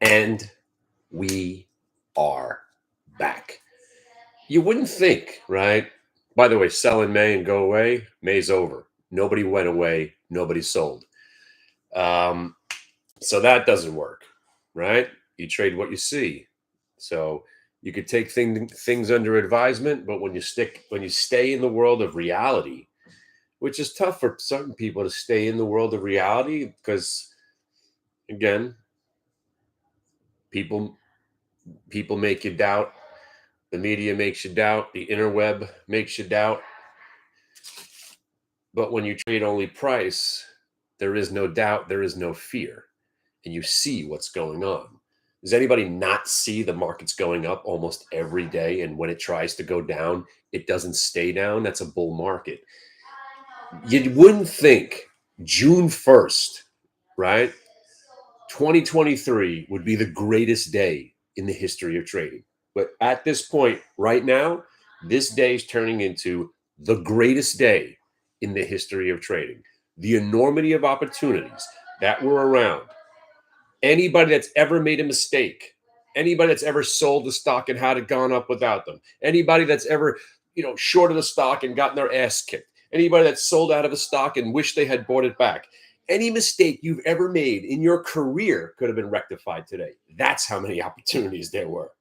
And we are back. You wouldn't think, right? By the way, sell in May and go away. May's over. Nobody went away. Nobody sold. Um, so that doesn't work, right? You trade what you see. So you could take things under advisement, but when you stay in the world of reality, which is tough for certain people to stay in the world of reality because again, people people make you doubt. The media makes you doubt. The interweb makes you doubt. But when you trade only price, there is no doubt, there is no fear, and you see what's going on. Does anybody not see the market's going up almost every day? And when it tries to go down, it doesn't stay down. That's a bull market. You wouldn't think June 1st, right? 2023 would be the greatest day in the history of trading. But at this point, right now, this day is turning into the greatest day in the history of trading. The enormity of opportunities that were around. Anybody that's ever made a mistake, anybody that's ever sold the stock and had it gone up without them, anybody that's ever, shorted a stock and gotten their ass kicked, anybody that's sold out of a stock and wished they had bought it back. Any mistake you've ever made in your career could have been rectified today. That's how many opportunities there were.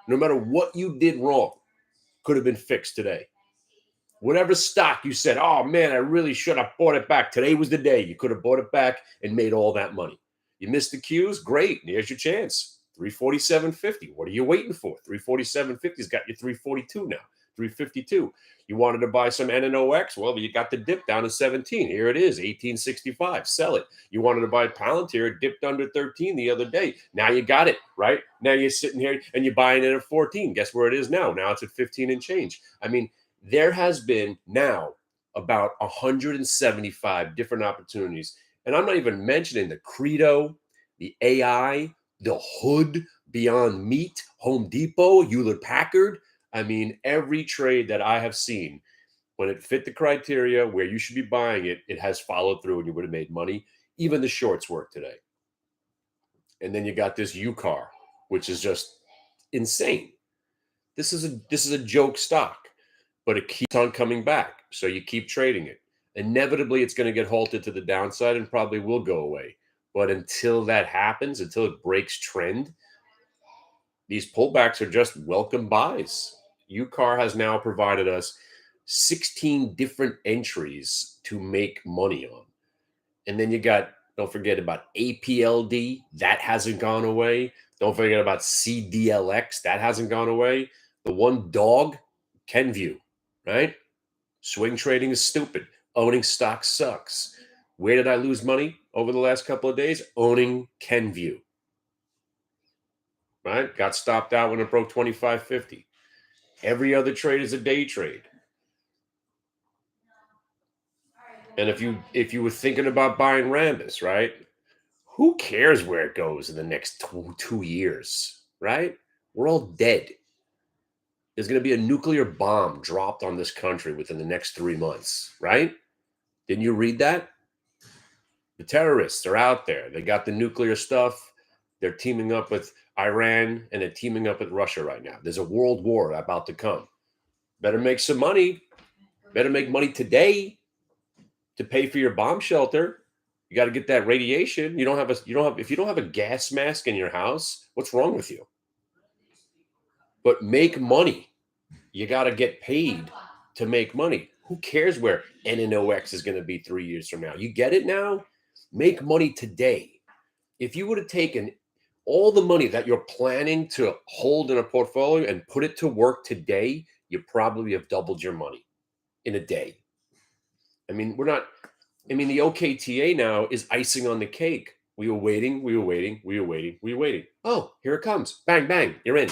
No matter what you did wrong, could have been fixed today. Whatever stock you said, oh man, I really should have bought it back. Today was the day you could have bought it back and made all that money. You missed the cues? Great. There's your chance. 347.50. What are you waiting for? 347.50's got you 342 now. 352. You wanted to buy some NNOX? Well, you got the dip down to 17. Here it is, 1865. Sell it. You wanted to buy Palantir, it dipped under 13 the other day. Now you got it, right? Now you're sitting here and you're buying it at 14. Guess where it is now? Now it's at 15 and change. I mean, there has been now about 175 different opportunities. And I'm not even mentioning the Credo, the AI, the Hood, Beyond Meat, Home Depot, Hewlett Packard. I mean, every trade that I have seen, when it fit the criteria where you should be buying it, it has followed through and you would have made money. Even the shorts work today. And then you got this UCAR, which is just insane. This is a joke stock, but it keeps on coming back. So you keep trading it. Inevitably, it's going to get halted to the downside and probably will go away. But until that happens, until it breaks trend, these pullbacks are just welcome buys. UCAR has now provided us 16 different entries to make money on. And then you got, don't forget about APLD, that hasn't gone away. Don't forget about CDLX, that hasn't gone away. The one dog, Kenvue, right? Swing trading is stupid. Owning stocks sucks. Where did I lose money over the last couple of days? Owning Kenvue. Right? Got stopped out when it broke 25.50. Every other trade is a day trade. And if you were thinking about buying Rambus, right? Who cares where it goes in the next 2 years, right? We're all dead. There's going to be a nuclear bomb dropped on this country within the next 3 months, right? Didn't you read that? The terrorists are out there. They got the nuclear stuff. They're teaming up with Iran and they're teaming up with Russia right now. There's a world war about to come. Better make some money. Better make money today to pay for your bomb shelter. You got to get that radiation. If you don't have a gas mask in your house, what's wrong with you? But make money. You got to get paid to make money. Who cares where NNOX is going to be 3 years from now? You get it now? Make money today. If you would have taken all the money that you're planning to hold in a portfolio and put it to work today, you probably have doubled your money in a day. I mean, the OKTA now is icing on the cake. We were waiting. Oh, here it comes. Bang, bang, you're in.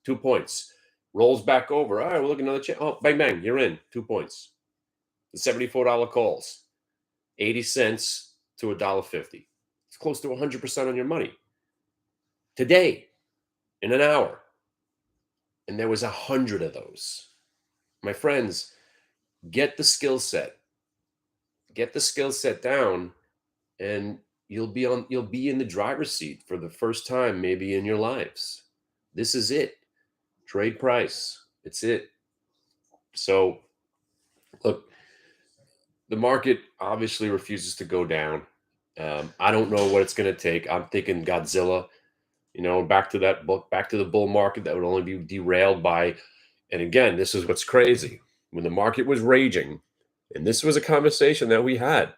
2 points. Rolls back over. All right, we'll look at another check. Oh, bang, bang, you're in. 2 points. The $74 calls. 80 cents to $1.50. It's close to 100% on your money. Today, in an hour. And there was 100 of those. My friends, get the skill set. Get the skill set down, and you'll be in the driver's seat for the first time maybe in your lives. This is it. Trade price. It's it. So look, the market obviously refuses to go down. I don't know what it's going to take. I'm thinking Godzilla, back to that book, back to the bull market that would only be derailed by, and again, this is what's crazy. When the market was raging, and this was a conversation that we had,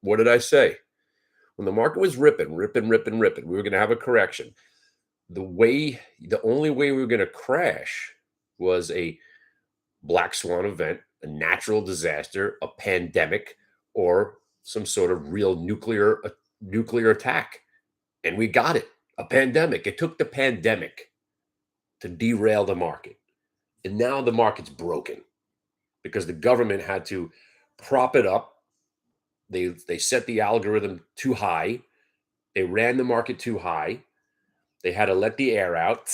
what did I say? When the market was ripping, ripping, ripping, ripping, we were going to have a correction. The only way we were going to crash was a black swan event, a natural disaster, a pandemic, or some sort of real nuclear attack. And we got it. A pandemic. It took the pandemic to derail the market. And now the market's broken because the government had to prop it up. They set the algorithm too high. They ran the market too high. They had to let the air out.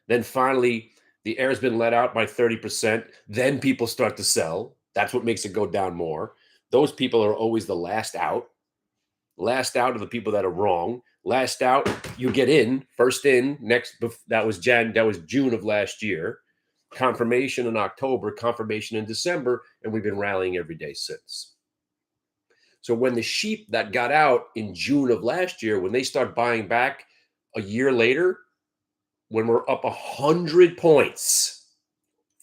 Then finally, the air has been let out by 30%. Then people start to sell. That's what makes it go down more. Those people are always the last out. Last out are the people that are wrong. Last out, you get in. First in. Next, that was June of last year. Confirmation in October, confirmation in December, and we've been rallying every day since. So when the sheep that got out in June of last year, when they start buying back a year later, when we're up 100 points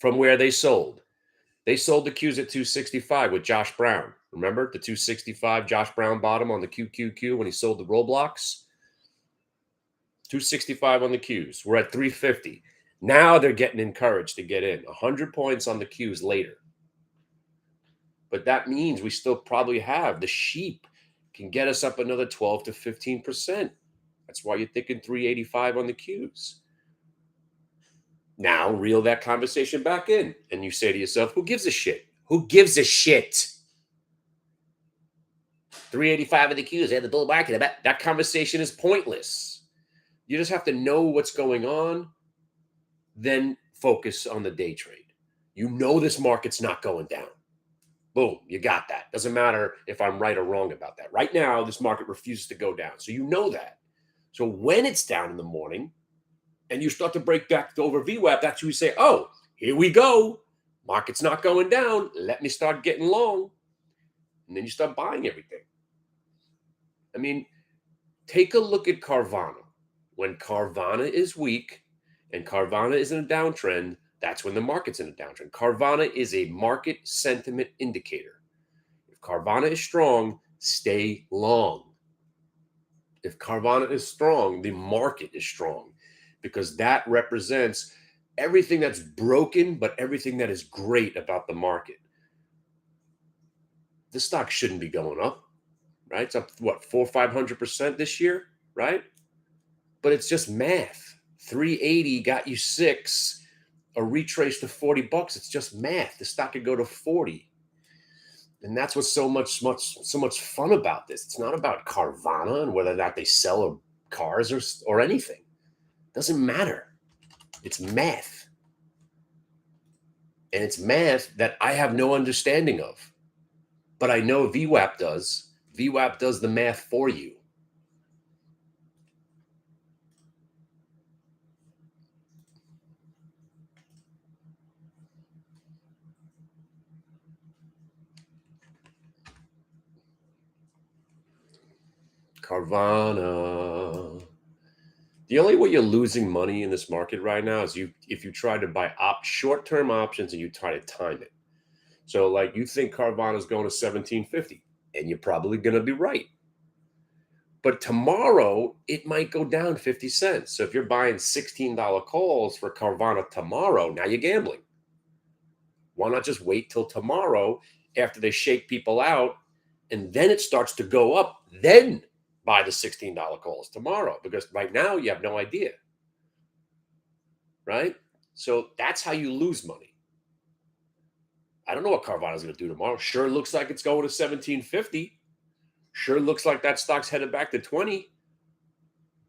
from where they sold the Qs at 265 with Josh Brown. Remember the 265 Josh Brown bottom on the QQQ when he sold the Roblox? 265 on the Qs. We're at 350. Now they're getting encouraged to get in. 100 points on the Qs later. But that means we still probably have the sheep can get us up another 12 to 15%. That's why you're thinking 385 on the Qs. Now reel that conversation back in and you say to yourself, who gives a shit? Who gives a shit? 385 of the Qs, the bull market. That conversation is pointless. You just have to know what's going on, then focus on the day trade. You know this market's not going down. Boom, you got that. Doesn't matter if I'm right or wrong about that. Right now, this market refuses to go down. So you know that. So when it's down in the morning and you start to break back over VWAP, that's when you say, oh, here we go. Market's not going down. Let me start getting long. And then you start buying everything. I mean, take a look at Carvana. When Carvana is weak and Carvana is in a downtrend, that's when the market's in a downtrend. Carvana is a market sentiment indicator. If Carvana is strong, stay long. If Carvana is strong, the market is strong because that represents everything that's broken, but everything that is great about the market. The stock shouldn't be going up, right? It's up, what, 400 or 500% this year, right? But it's just math. 380 got you 6. A retrace to $40, it's just math. The stock could go to 40. And that's what's so much fun about this. It's not about Carvana and whether or not they sell cars or anything. It doesn't matter. It's math. And it's math that I have no understanding of. But I know VWAP does. VWAP does the math for you. Carvana. The only way you're losing money in this market right now is if you try to buy short-term options and you try to time it. So like you think Carvana is going to 1750 and you're probably going to be right. But tomorrow it might go down 50 cents. So if you're buying $16 calls for Carvana tomorrow, now you're gambling. Why not just wait till tomorrow after they shake people out and then it starts to go up, then buy the $16 calls tomorrow, because right now you have no idea, right? So that's how you lose money. I don't know what Carvana is going to do tomorrow. Sure looks like it's going to 1750. Sure looks like that stock's headed back to 20,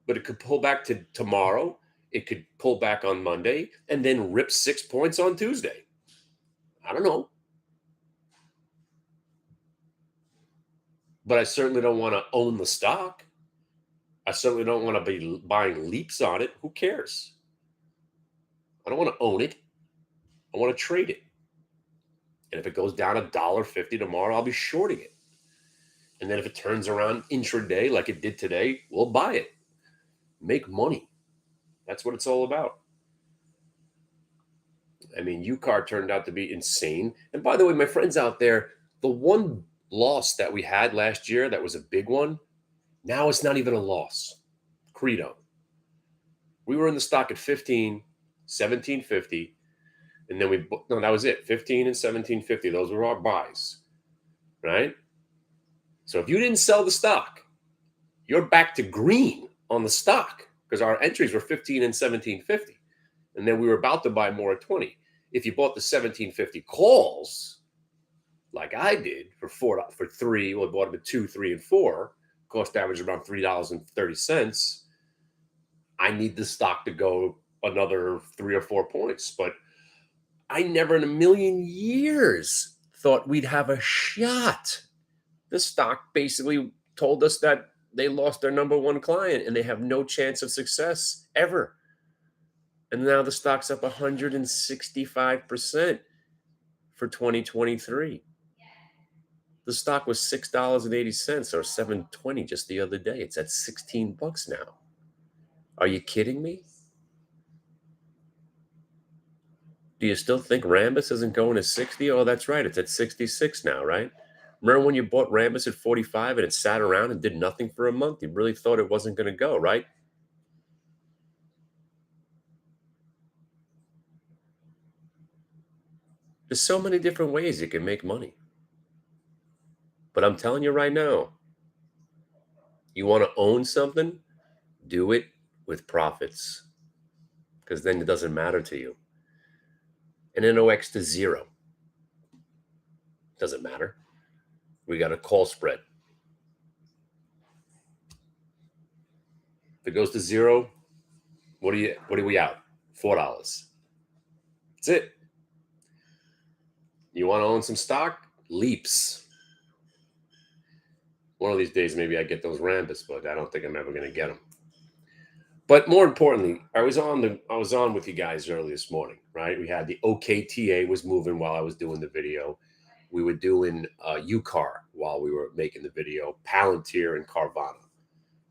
but it could pull back to tomorrow. It could pull back on Monday and then rip 6 points on Tuesday. I don't know. but I certainly don't want to own the stock. I certainly don't want to be buying leaps on it. Who cares? I don't want to own it. I want to trade it. And if it goes down $1.50 tomorrow, I'll be shorting it. And then if it turns around intraday like it did today, we'll buy it. Make money. That's what it's all about. I mean, UCAR turned out to be insane. And by the way, my friends out there, the one loss that we had last year that was a big one, now it's not even a loss. Credo. We were in the stock at 15, 17.50. And then that was it. 15 and 17.50. Those were our buys, right? So if you didn't sell the stock, you're back to green on the stock because our entries were 15 and 17.50. And then we were about to buy more at 20. If you bought the 17.50 calls, like I did for three, well, I bought them at 2, 3, and 4, cost average around $3.30. I need the stock to go another 3 or 4 points. But I never in a million years thought we'd have a shot. The stock basically told us that they lost their number one client and they have no chance of success ever. And now the stock's up 165% for 2023. The stock was $6.80 or $7.20 just the other day. It's at $16 now. Are you kidding me? Do you still think Rambus isn't going to 60? Oh, that's right. It's at 66 now, right? Remember when you bought Rambus at 45 and it sat around and did nothing for a month? You really thought it wasn't going to go, right? There's so many different ways you can make money. But I'm telling you right now, you want to own something? Do it with profits because then it doesn't matter to you. And NOx to 0. Doesn't matter. We got a call spread. If it goes to 0, what are we out? $4. That's it. You want to own some stock? Leaps. One of these days, maybe I get those Rambus, but I don't think I'm ever going to get them. But more importantly, I was on with you guys early this morning, right? We had the OKTA was moving while I was doing the video. We were doing UCAR while we were making the video, Palantir and Carvana.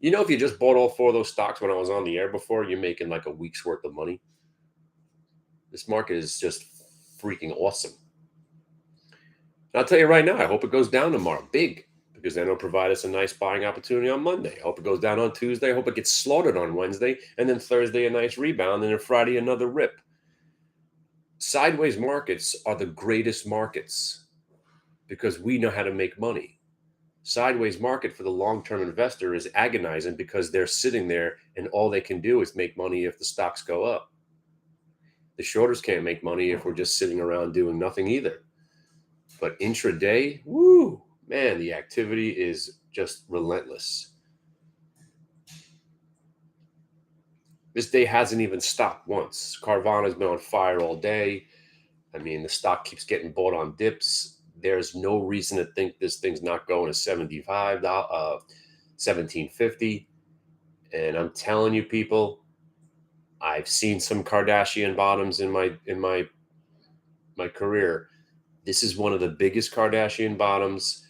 You know, if you just bought all 4 of those stocks when I was on the air before, you're making like a week's worth of money. This market is just freaking awesome. And I'll tell you right now, I hope it goes down tomorrow, big, because then it'll provide us a nice buying opportunity on Monday. I hope it goes down on Tuesday. I hope it gets slaughtered on Wednesday. And then Thursday, a nice rebound. And then Friday, another rip. Sideways markets are the greatest markets because we know how to make money. Sideways market for the long-term investor is agonizing because they're sitting there and all they can do is make money if the stocks go up. The shorters can't make money if we're just sitting around doing nothing either. But intraday, woo, man, the activity is just relentless. This day hasn't even stopped once. Carvana's been on fire all day. I mean, the stock keeps getting bought on dips. There's no reason to think this thing's not going to $17.50. And I'm telling you, people, I've seen some Kardashian bottoms in my career. This is one of the biggest Kardashian bottoms.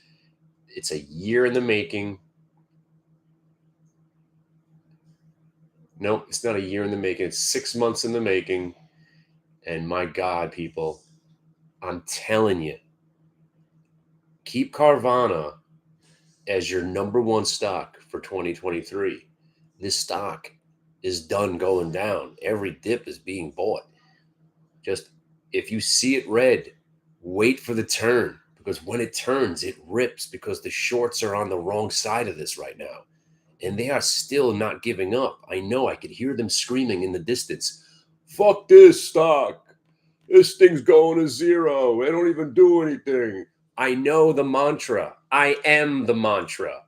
It's a year in the making. No, it's not a year in the making. It's 6 months in the making. And my God, people, I'm telling you, keep Carvana as your number one stock for 2023. This stock is done going down. Every dip is being bought. Just if you see it red, wait for the turn, because when it turns, it rips because the shorts are on the wrong side of this right now. And they are still not giving up. I know, I could hear them screaming in the distance. Fuck this stock. This thing's going to 0. They don't even do anything. I know the mantra. I am the mantra.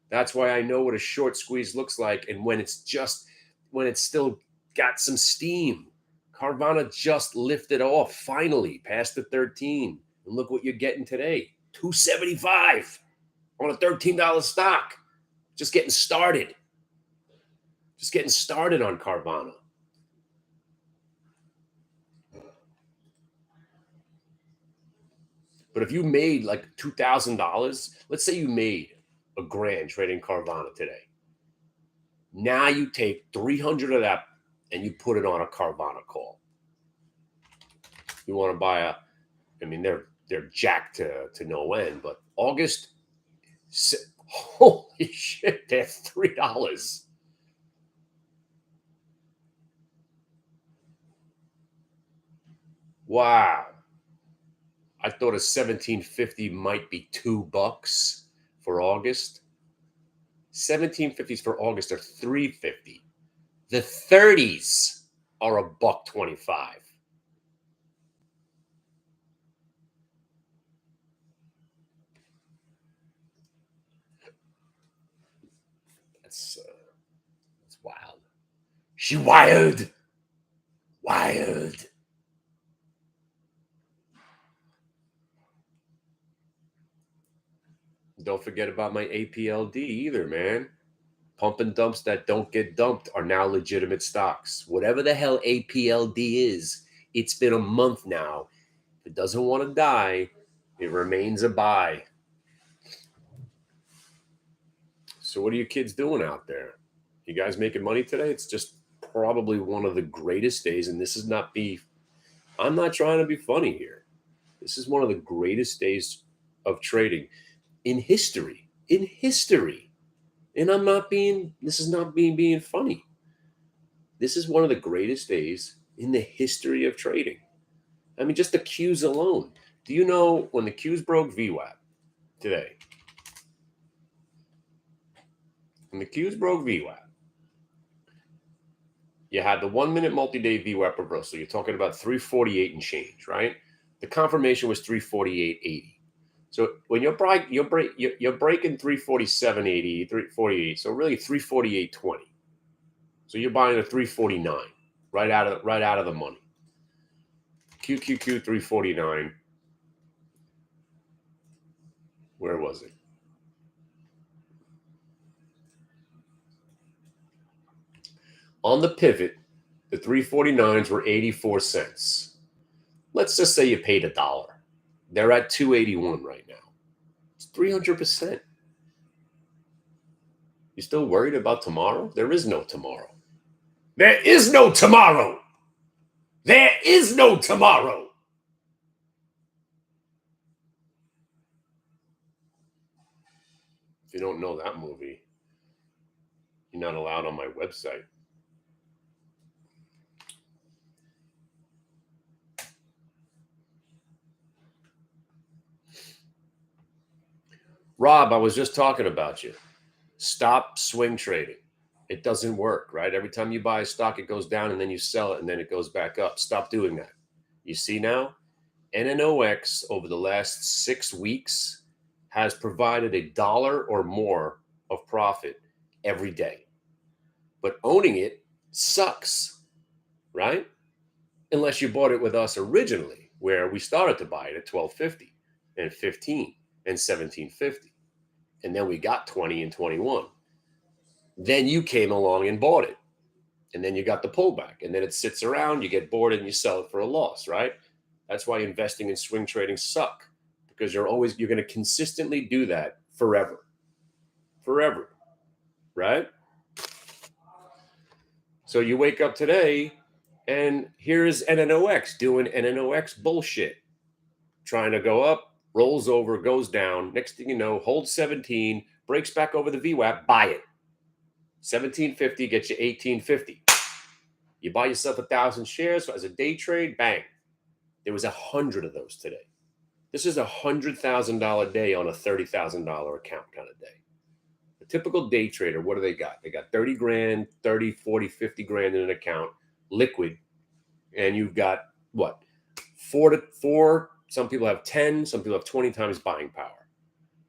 That's why I know what a short squeeze looks like. And when it's still got some steam. Carvana just lifted off finally past the 13. And look what you're getting today. 275. on a $13 stock. Just getting started. Just getting started on Carvana. But if you made like $2,000, let's say you made $1,000 trading Carvana today. Now you take 300 of that and you put it on a Carvana call. You want to buy they're jacked to no end, but August, holy shit, they're $3. Wow. I thought a 1750 might be $2 for August. 1750s for August are $3.50. The 30s are $1.25. That's wild. She wild. Wild. Don't forget about my APLD either, man. Pump and dumps that don't get dumped are now legitimate stocks. Whatever the hell APLD is, it's been a month now. If it doesn't want to die, it remains a buy. So what are you kids doing out there? You guys making money today? It's just probably one of the greatest days, and this is not beef. I'm not trying to be funny here. This is one of the greatest days of trading in history. In history. And this is not being funny. This is one of the greatest days in the history of trading. I mean, just the Qs alone. Do you know when the Qs broke VWAP today? When the Qs broke VWAP, you had the 1 minute multi-day VWAP reversal. You're talking about 348 and change, right? The confirmation was 348.80. So when you're breaking 347.80, 348, so really 348.20. So you're buying a 349 right out of the money. QQQ 349. Where was it? On the pivot, the 349s were 84 cents. Let's just say you paid $1. They're at 281 right now. It's 300%. You still worried about tomorrow? There is no tomorrow. There is no tomorrow. There is no tomorrow. If you don't know that movie, you're not allowed on my website. Rob, I was just talking about you. Stop swing trading. It doesn't work, right? Every time you buy a stock, it goes down and then you sell it and then it goes back up. Stop doing that. You see now, NNOX over the last 6 weeks has provided $1 or more of profit every day. But owning it sucks, right? Unless you bought it with us originally, where we started to buy it at $12.50 and $15 and $17.50. And then we got 20 and 21. Then you came along and bought it. And then you got the pullback. And then it sits around, you get bored and you sell it for a loss, right? That's why investing in swing trading suck. Because you're going to consistently do that forever. Forever. Right? So you wake up today and here's NNOX doing NNOX bullshit. Trying to go up, rolls over, goes down. Next thing you know, holds 17, breaks back over the VWAP, buy it. 1750 gets you 1850. You buy yourself 1,000 shares as a day trade, bang. There was 100 of those today. This is $100,000 day on a $30,000 account kind of day. A typical day trader, what do they got? They got 30 grand, 30, 40, 50 grand in an account, liquid. And you've got what? 4, some people have 10, some people have 20 times buying power.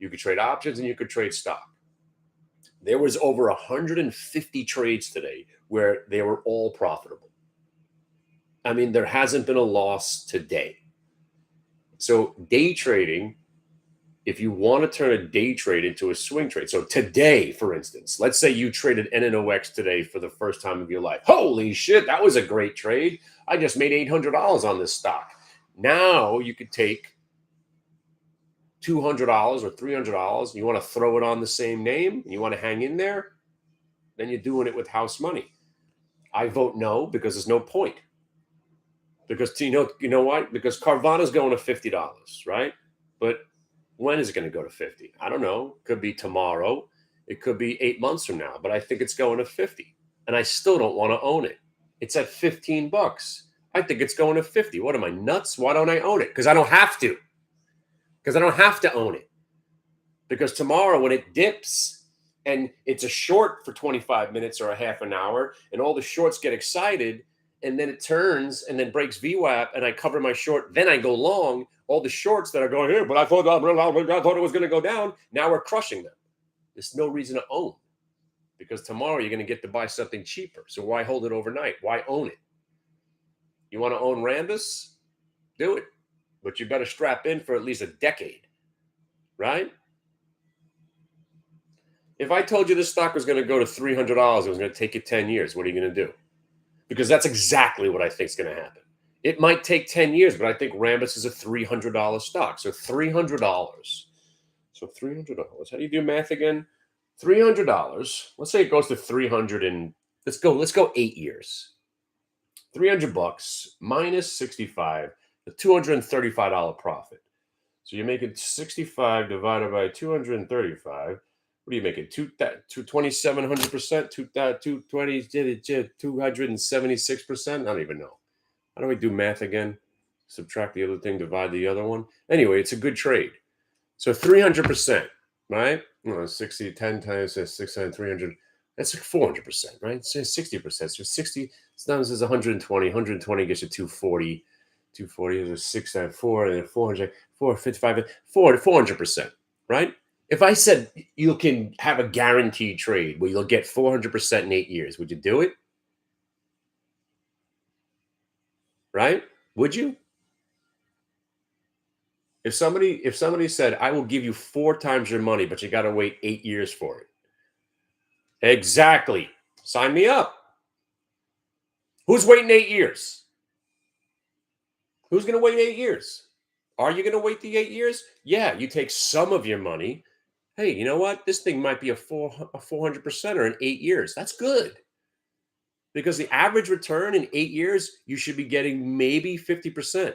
You could trade options and you could trade stock. There was over 150 trades today where they were all profitable. I mean, there hasn't been a loss today. So day trading if you want to turn a day trade into a swing trade, so today, for instance, let's say you traded NNOX today for the first time of your life. Holy shit, that was a great trade. I just made $800 on this stock. Now you could take $200 or $300, you want to throw it on the same name, and you want to hang in there, then you're doing it with house money. I vote no because there's no point. Because you know what? Because Carvana's going to $50, right? But when is it going to go to 50? I don't know. Could be tomorrow. It could be 8 months from now, but I think it's going to 50. And I still don't want to own it. It's at $15. I think it's going to 50. What am I, nuts? Why don't I own it? Because I don't have to. Because I don't have to own it. Because tomorrow when it dips and it's a short for 25 minutes or a half an hour, and all the shorts get excited, and then it turns and then breaks VWAP, and I cover my short, then I go long. All the shorts that are going here, but I thought it was going to go down. Now we're crushing them. There's no reason to own, because tomorrow you're going to get to buy something cheaper. So why hold it overnight? Why own it? You want to own Rambus? Do it. But you better strap in for at least a decade, right? If I told you this stock was going to go to $300, it was going to take you 10 years, what are you going to do? Because that's exactly what I think is going to happen. It might take 10 years, but I think Rambus is a $300 stock. So $300. So $300. How do you do math again? $300. Let's say it goes to 300 and let's go 8 years. $300 minus 65, a $235 profit. So you're making 65 divided by 235. What are you making? 2,700%? 276%? I don't even know. How do we do math again? Subtract the other thing, divide the other one. Anyway, it's a good trade. So 300%, right? 60, 10 times 600, 300. That's like 400%, right? So 60%. So 60 times is 120. 120 gets you 240. 240 is 6 times 4, and then 400, 455, 400%, right? If I said you can have a guaranteed trade where you'll get 400% in 8 years, would you do it? Right? Would you? If somebody said, I will give you 4 times your money, but you got to wait 8 years for it. Exactly. Sign me up. Who's waiting 8 years? Who's going to wait 8 years? Are you going to wait the 8 years? Yeah, you take some of your money. Hey, you know what? This thing might be a 400% in 8 years. That's good. Because the average return in 8 years, you should be getting maybe 50%.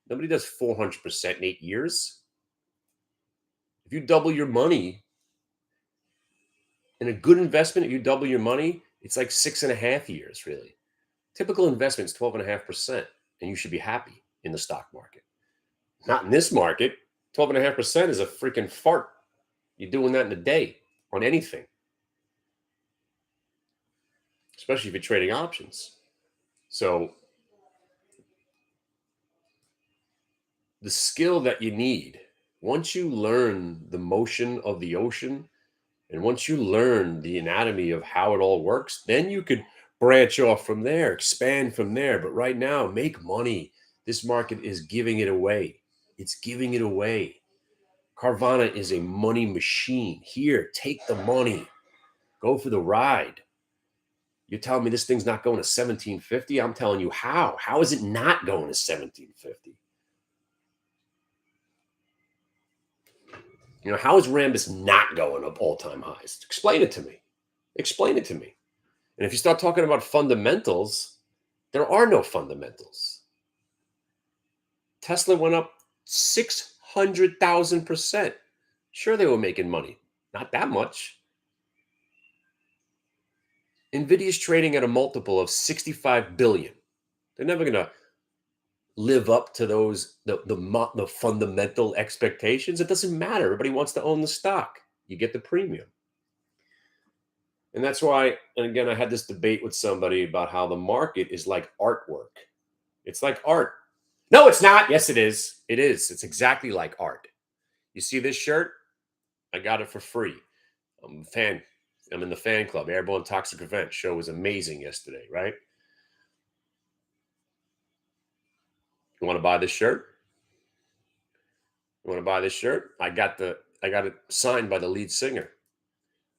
Nobody does 400% in 8 years. If you double your money in a good investment, if you double your money, it's like 6.5 years, really. Typical investment is 12.5%, and you should be happy in the stock market. Not in this market. 12.5% is a freaking fart. You're doing that in a day on anything, especially if you're trading options. So the skill that you need, once you learn the motion of the ocean, and once you learn the anatomy of how it all works, then you could branch off from there, expand from there. But right now, make money. This market is giving it away. It's giving it away. Carvana is a money machine. Here, take the money. Go for the ride. You're telling me this thing's not going to 1750? I'm telling you how. How is it not going to 1750? How is Rambus not going up all-time highs? Explain it to me. Explain it to me. And if you start talking about fundamentals, there are no fundamentals. Tesla went up 600,000%. Sure, they were making money. Not that much. NVIDIA's trading at a multiple of 65 billion. They're never going to live up to those the fundamental expectations. It doesn't matter. Everybody wants to own the stock. You get the premium. And that's why, and again, I had this debate with somebody about how the market is like artwork. It's like art. No, it's not. Yes, it is. It is. It's exactly like art. You see this shirt? I got it for free. I'm a fan. I'm in the fan club. Airborne Toxic Event show was amazing yesterday, right? You want to buy this shirt? You want to buy this shirt? I got it signed by the lead singer.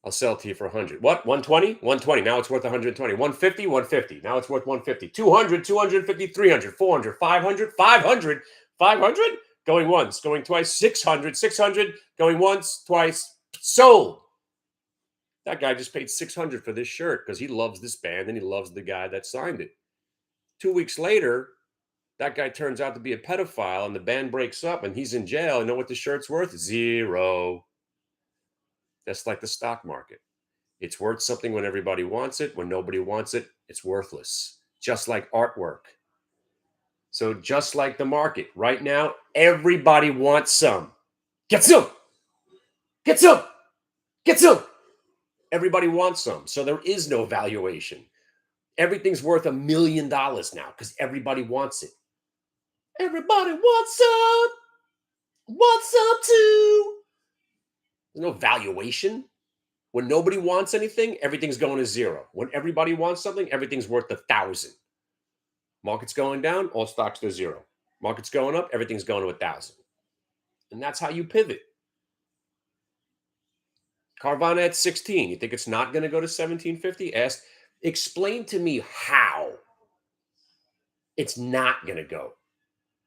I'll sell it to you for 100. What? 120? 120. Now it's worth 120. 150? 150. Now it's worth 150. 200, 250, 300, 400, 500, 500, 500. Going once, going twice, 600, 600, going once, twice. Sold. That guy just paid 600 for this shirt because he loves this band and he loves the guy that signed it. 2 weeks later, that guy turns out to be a pedophile and the band breaks up and he's in jail. You know what the shirt's worth? Zero. That's like the stock market. It's worth something when everybody wants it. When nobody wants it, it's worthless. Just like artwork. So just like the market, right now, everybody wants some. Get some. Get some. Get some. Everybody wants some. So there is no valuation. Everything's worth $1 million now because everybody wants it. Everybody wants some. Want some too. There's no valuation. When nobody wants anything, everything's going to zero. When everybody wants something, everything's worth 1,000. Market's going down, all stocks to zero. Market's going up, everything's going to 1,000. And that's how you pivot. Carvana at 16. You think it's not going to go to 1750? Explain to me how it's not going to go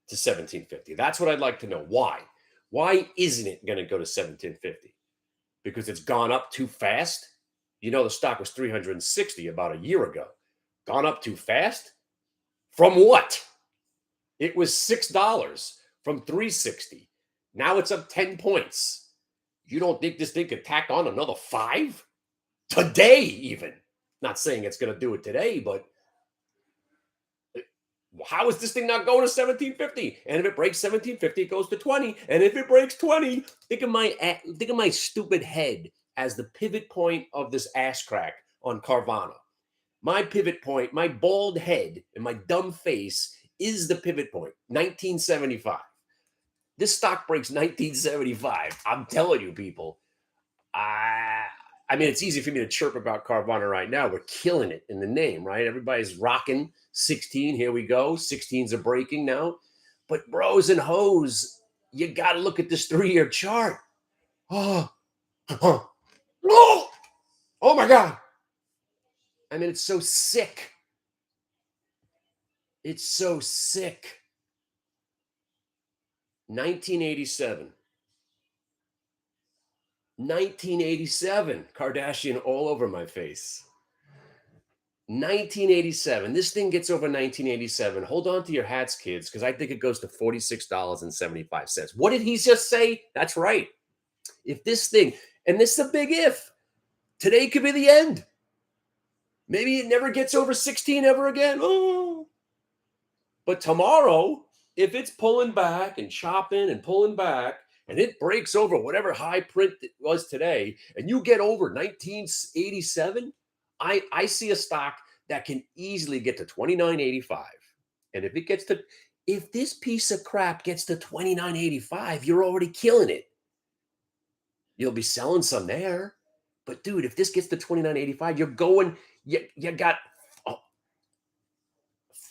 to 1750. That's what I'd like to know. Why? Why isn't it going to go to 1750? Because it's gone up too fast? You know, the stock was 360 about a year ago. Gone up too fast? From what? It was $6 from 360. Now it's up 10 points. You don't think this thing could tack on another 5? Today, even. Not saying it's going to do it today, but how is this thing not going to 1750? And if it breaks 1750, it goes to 20. And if it breaks 20, think of my stupid head as the pivot point of this ass crack on Carvana. My pivot point, my bald head and my dumb face is the pivot point, 1975. This stock breaks 1975. I'm telling you, people. I mean, it's easy for me to chirp about Carvana right now. We're killing it in the name, right? Everybody's rocking 16. Here we go. 16s are breaking now. But bros and hoes, you got to look at this 3-year chart. Oh, oh my God. I mean, it's so sick. It's so sick. 1987. 1987. Kardashian all over my face. 1987. This thing gets over 1987. Hold on to your hats, kids, because I think it goes to $46.75. What did he just say? That's right. If this thing, and this is a big if, today could be the end. Maybe it never gets over 16 ever again. Oh. But tomorrow, if it's pulling back and chopping and pulling back, and it breaks over whatever high print it was today, and you get over 1987, I see a stock that can easily get to 29.85. And if this piece of crap gets to 29.85, you're already killing it. You'll be selling some there. But dude, if this gets to 29.85, you're going, you got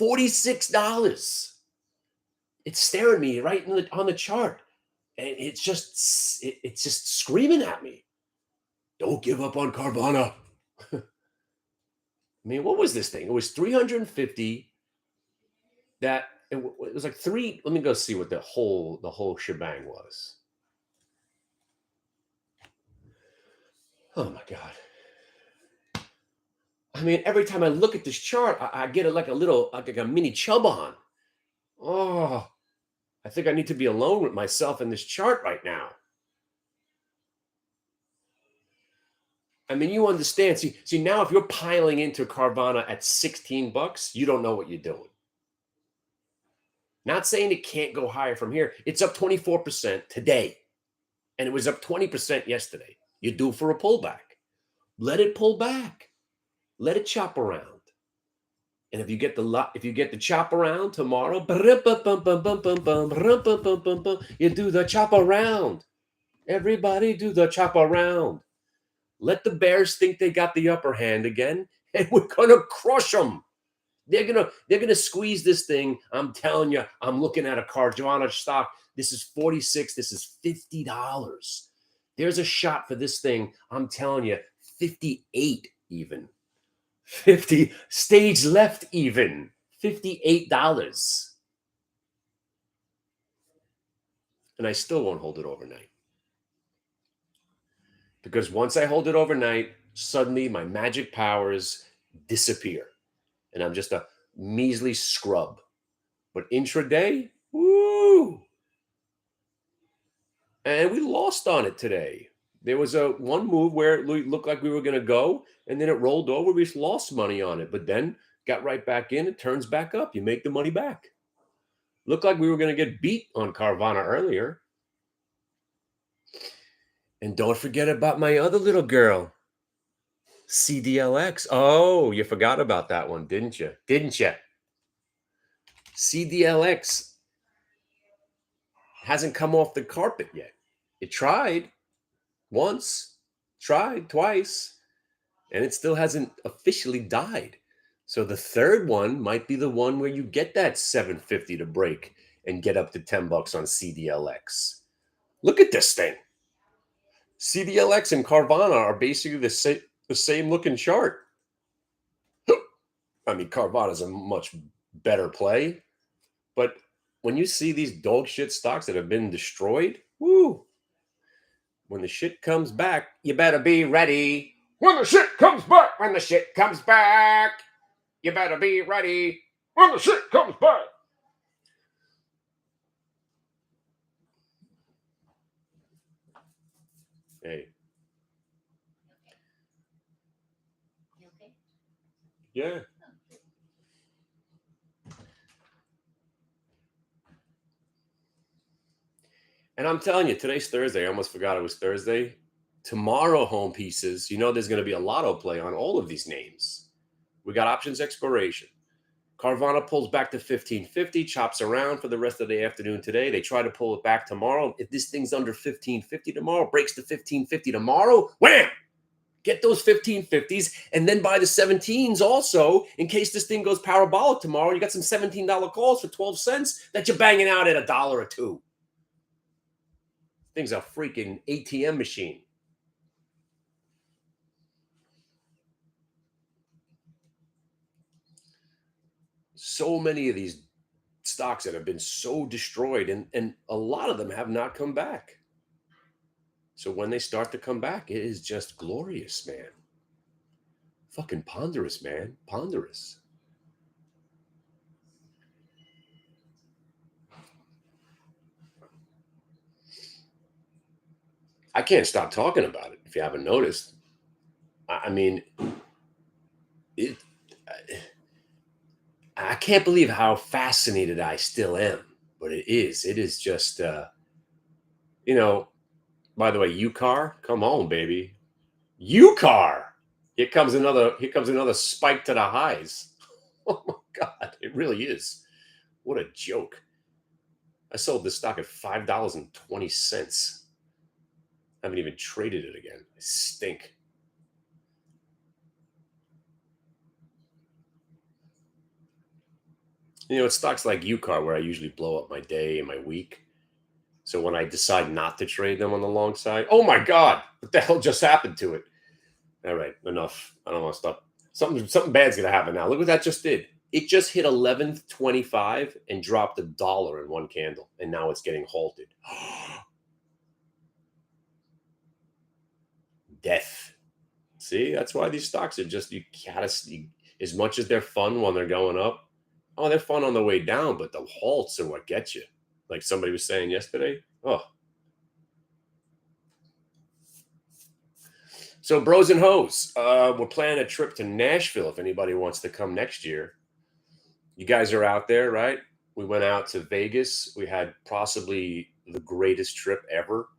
$46. It's staring me right on the chart. And it's just screaming at me. Don't give up on Carvana. I mean, what was this thing? It was 350. It was like 3. Let me go see what the whole shebang was. Oh my God. I mean, every time I look at this chart, I get like a mini chub on. Oh, I think I need to be alone with myself in this chart right now. I mean, you understand. See now if you're piling into Carvana at $16, you don't know what you're doing. Not saying it can't go higher from here. It's up 24% today. And it was up 20% yesterday. You're due for a pullback. Let it pull back. Let it chop around. And if you get the chop around tomorrow, you do the chop around. Everybody do the chop around. Let the bears think they got the upper hand again, and we're gonna crush them. They're gonna squeeze this thing. I'm telling you, I'm looking at a Carvana stock. This is 46. This is $50. There's a shot for this thing. I'm telling you, 58 even. 50 stage left even. $58. And I still won't hold it overnight. Because once I hold it overnight, suddenly my magic powers disappear. And I'm just a measly scrub. But intraday, woo! And we lost on it today. There was a one move where it looked like we were going to go, and then it rolled over. We just lost money on it, but then got right back in. It turns back up. You make the money back. Looked like we were going to get beat on Carvana earlier. And don't forget about my other little girl, CDLX. Oh, you forgot about that one, didn't you? Didn't you? CDLX hasn't come off the carpet yet. It tried once, tried twice, and it still hasn't officially died. So the third one might be the one where you get that 750 to break and get up to $10 on CDLX. Look at this thing. CDLX and Carvana are basically the same looking chart. I mean, Carvana is a much better play, but when you see these dog shit stocks that have been destroyed, woo, when the shit comes back, you better be ready. When the shit comes back, when the shit comes back, you better be ready. When the shit comes back. Hey. You okay? Yeah. And I'm telling you, today's Thursday. I almost forgot it was Thursday. Tomorrow, home pieces, there's going to be a lotto play on all of these names. We got options expiration. Carvana pulls back to 1550, chops around for the rest of the afternoon today. They try to pull it back tomorrow. If this thing's under 1550 tomorrow, breaks to 1550 tomorrow, wham! Get those 1550s and then buy the 17s also in case this thing goes parabolic tomorrow. You got some $17 calls for 12 cents that you're banging out at $1 or $2. Thing's a freaking ATM machine. So many of these stocks that have been so destroyed, and a lot of them have not come back. So when they start to come back, it is just glorious, man. Fucking ponderous, man. Ponderous. I can't stop talking about it if you haven't noticed. I mean, it. I can't believe how fascinated I still am, but it is. It is just, by the way, UCAR, come on, baby. UCAR. Here comes another spike to the highs. Oh my God, it really is. What a joke. I sold this stock at $5.20. I haven't even traded it again. I stink. It's stocks like UCAR where I usually blow up my day and my week. So when I decide not to trade them on the long side, oh my God, what the hell just happened to it? All right, enough. I don't want to stop. Something bad's gonna happen now. Look what that just did. It just hit 1125 and dropped $1 in one candle, and now it's getting halted. Death. See, that's why these stocks are just you gotta see. As much as they're fun when they're going up, oh, they're fun on the way down, but the halts are what get you. Like somebody was saying yesterday. Oh. So, bros and hoes, we're planning a trip to Nashville if anybody wants to come next year. You guys are out there, right? We went out to Vegas. We had possibly the greatest trip ever.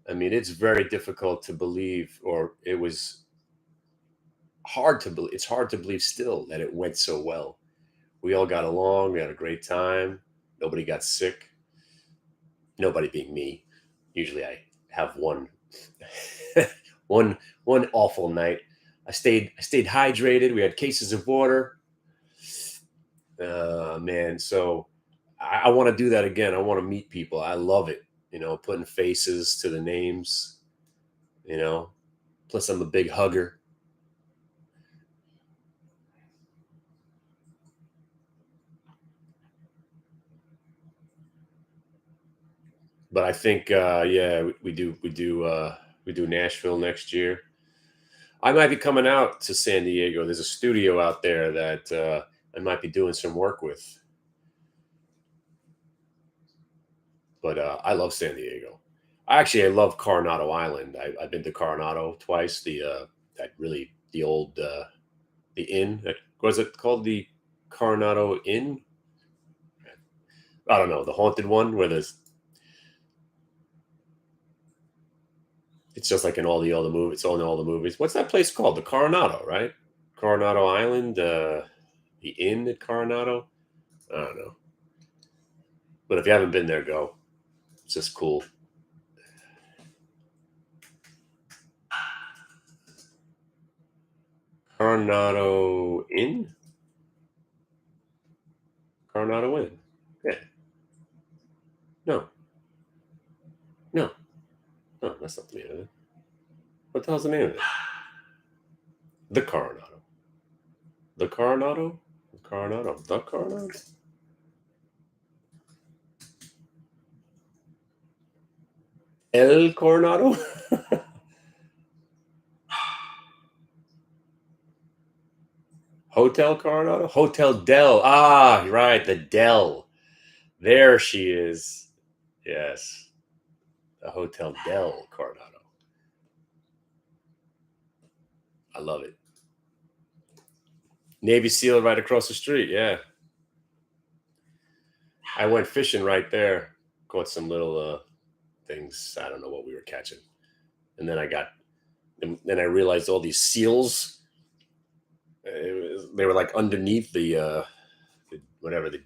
I mean, it's very difficult to believe, or it was hard to believe. It's hard to believe still that it went so well. We all got along. We had a great time. Nobody got sick. Nobody being me. Usually I have one one awful night. I stayed hydrated. We had cases of water. Man. So I want to do that again. I want to meet people. I love it. Putting faces to the names. You know, plus I'm a big hugger. But I think, yeah, we do Nashville next year. I might be coming out to San Diego. There's a studio out there that I might be doing some work with. But I love San Diego. I love Coronado Island. I've been to Coronado twice. The old the inn. Was it called the Coronado Inn? I don't know, the haunted one where there's it's just like in all the other movies. It's all in all the movies. What's that place called? The Coronado, right? Coronado Island. The inn at Coronado. I don't know, but if you haven't been there, go. It's just cool. Coronado Inn. Coronado Inn. Yeah. No. No. No. That's not the name of it. What the hell's the name of it? The Coronado. The Coronado. The Coronado. The Coronado. El Coronado. Hotel Coronado? Hotel Del. Ah, right, the Del. There she is. Yes. The Hotel Del Coronado. I love it. Navy SEAL right across the street. Yeah. I went fishing right there. Caught some little things. I don't know what we were catching. And then I realized all these seals. They were like underneath the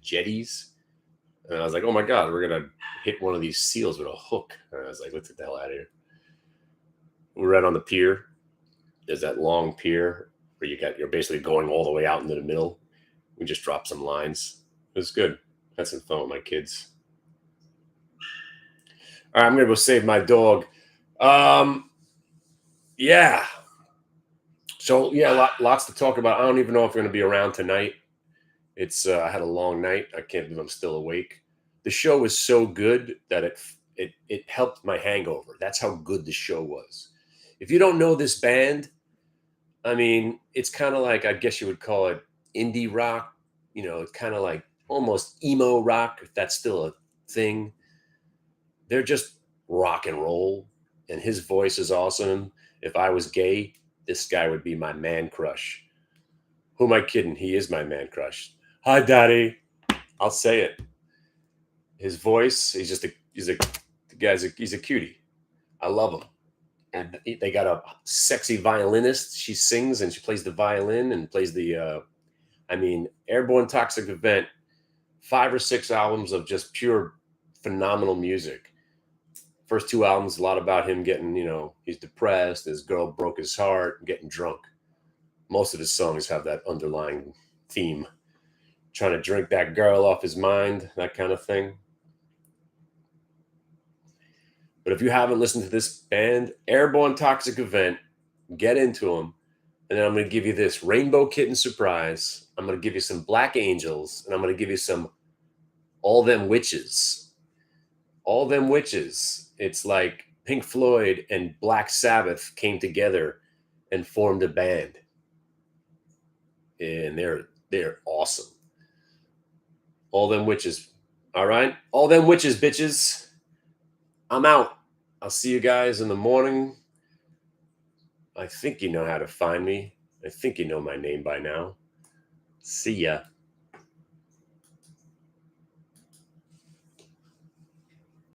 jetties. And I was like, oh my God, we're going to hit one of these seals with a hook. And I was like, let's get the hell out of here. We're right on the pier. There's that long pier where you're basically going all the way out into the middle. We just dropped some lines. It was good. Had some fun with my kids. All right, I'm going to go save my dog. Yeah. So, yeah, lots to talk about. I don't even know if we're going to be around tonight. I had a long night. I can't believe I'm still awake. The show was so good that it helped my hangover. That's how good the show was. If you don't know this band, I mean, it's kind of like, I guess you would call it indie rock. It's kind of like almost emo rock, if that's still a thing. They're just rock and roll, and his voice is awesome. If I was gay, this guy would be my man crush. Who am I kidding? He is my man crush. Hi, Daddy. I'll say it. His voice, he's a cutie. I love him. And they got a sexy violinist. She sings and she plays the violin and plays Airborne Toxic Event, 5 or 6 albums of just pure phenomenal music. First 2 albums, a lot about him getting, he's depressed, his girl broke his heart, and getting drunk. Most of his songs have that underlying theme, trying to drink that girl off his mind, that kind of thing. But if you haven't listened to this band, Airborne Toxic Event, get into them. And then I'm going to give you this Rainbow Kitten surprise. I'm going to give you some Black Angels, and I'm going to give you some All Them Witches. All Them Witches. It's like Pink Floyd and Black Sabbath came together and formed a band. And they're awesome. All Them Witches. All right? All Them Witches, bitches. I'm out. I'll see you guys in the morning. I think you know how to find me. I think you know my name by now. See ya.